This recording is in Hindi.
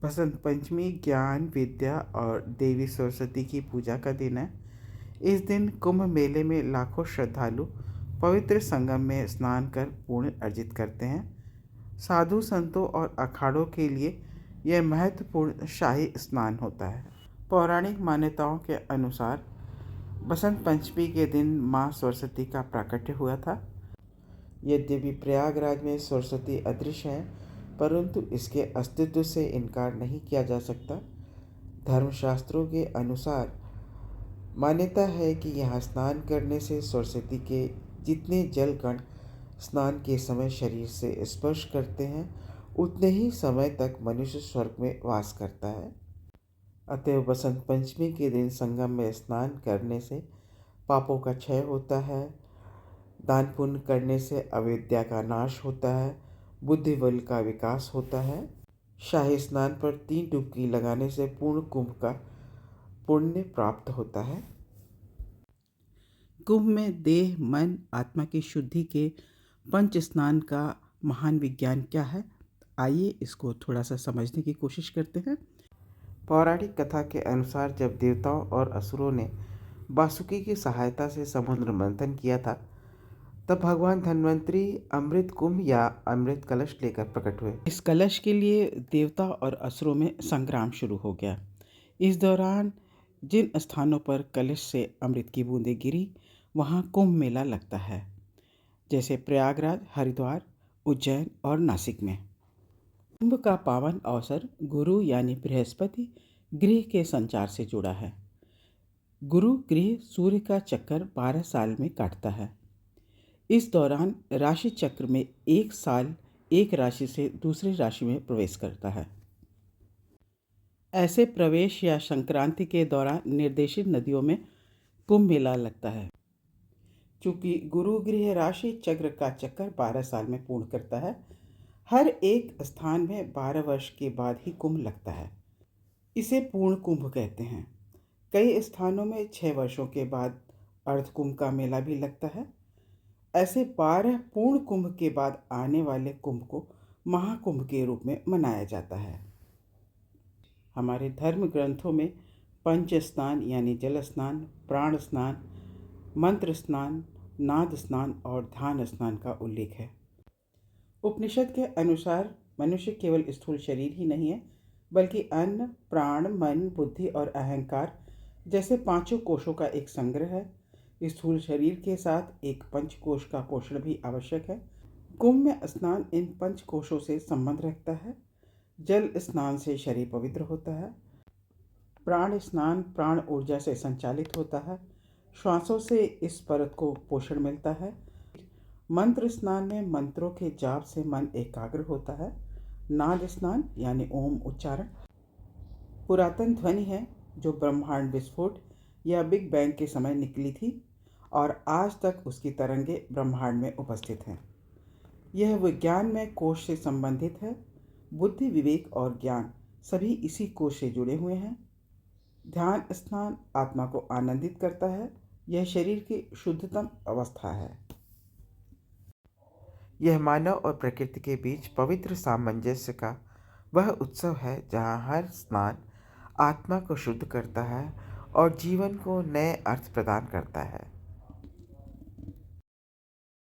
बसंत पंचमी ज्ञान, विद्या और देवी सरस्वती की पूजा का दिन है। इस दिन कुंभ मेले में लाखों श्रद्धालु पवित्र संगम में स्नान कर पुण्य अर्जित करते हैं। साधु संतों और अखाड़ों के लिए यह महत्वपूर्ण शाही स्नान होता है। पौराणिक मान्यताओं के अनुसार बसंत पंचमी के दिन माँ सरस्वती का प्राकट्य हुआ था। यद्यपि प्रयागराज में सरस्वती अदृश्य है, परंतु इसके अस्तित्व से इनकार नहीं किया जा सकता। धर्मशास्त्रों के अनुसार मान्यता है कि यहाँ स्नान करने से सरस्वती के जितने जल कण स्नान के समय शरीर से स्पर्श करते हैं, उतने ही समय तक मनुष्य स्वर्ग में वास करता है। अतएव बसंत पंचमी के दिन संगम में स्नान करने से पापों का क्षय होता है, दान पुण्य करने से अविद्या का नाश होता है, बुद्धि बल का विकास होता है। शाही स्नान पर 3 डुबकी लगाने से पूर्ण कुंभ का पुण्य प्राप्त होता है। कुंभ में देह, मन, आत्मा की शुद्धि के पंच स्नान का महान विज्ञान क्या है, आइए इसको थोड़ा सा समझने की कोशिश करते हैं। पौराणिक कथा के अनुसार जब देवताओं और असुरों ने वासुकी की सहायता से समुद्र मंथन किया था, तब भगवान धन्वंतरी अमृत कुंभ या अमृत कलश लेकर प्रकट हुए। इस कलश के लिए देवता और असुरों में संग्राम शुरू हो गया। इस दौरान जिन स्थानों पर कलश से अमृत की बूंदें गिरी, वहाँ कुंभ मेला लगता है, जैसे प्रयागराज, हरिद्वार, उज्जैन और नासिक में। कुंभ का पावन अवसर गुरु यानी बृहस्पति गृह के संचार से जुड़ा है। गुरु गृह सूर्य का चक्कर 12 साल में काटता है। इस दौरान राशि चक्र में एक साल एक राशि से दूसरी राशि में प्रवेश करता है। ऐसे प्रवेश या संक्रांति के दौरान निर्देशित नदियों में कुंभ मेला लगता है। चूंकि गुरु गृह राशि चक्र का चक्कर 12 साल में पूर्ण करता है, हर एक स्थान में 12 वर्ष के बाद ही कुंभ लगता है। इसे पूर्ण कुंभ कहते हैं। कई स्थानों में 6 वर्षों के बाद अर्ध कुंभ का मेला भी लगता है। ऐसे 12 पूर्ण कुंभ के बाद आने वाले कुंभ को महाकुंभ के रूप में मनाया जाता है। हमारे धर्म ग्रंथों में पंच स्नान यानी जल स्नान, प्राण स्नान, मंत्र स्नान, नाद स्नान और ध्यान स्नान का उल्लेख है। उपनिषद के अनुसार मनुष्य केवल स्थूल शरीर ही नहीं है, बल्कि अन्न, प्राण, मन, बुद्धि और अहंकार जैसे 5 कोशों का एक संग्रह है। स्थूल शरीर के साथ एक पंचकोश का पोषण भी आवश्यक है। कुंभ में स्नान इन 5 कोशों से संबंध रखता है। जल स्नान से शरीर पवित्र होता है। प्राण स्नान प्राण ऊर्जा से संचालित होता है। श्वासों से इस परत को पोषण मिलता है। मंत्र स्नान में मंत्रों के जाप से मन एकाग्र होता है। नाद स्नान यानी ओम उच्चारण पुरातन ध्वनि है जो ब्रह्मांड विस्फोट या बिग बैंग के समय निकली थी और आज तक उसकी तरंगे ब्रह्मांड में उपस्थित हैं। यह विज्ञान में कोश से संबंधित है। बुद्धि, विवेक और ज्ञान सभी इसी कोश से जुड़े हुए हैं। ध्यान स्नान आत्मा को आनंदित करता है। यह शरीर की शुद्धतम अवस्था है। यह मानव और प्रकृति के बीच पवित्र सामंजस्य का वह उत्सव है जहाँ हर स्नान आत्मा को शुद्ध करता है और जीवन को नए अर्थ प्रदान करता है।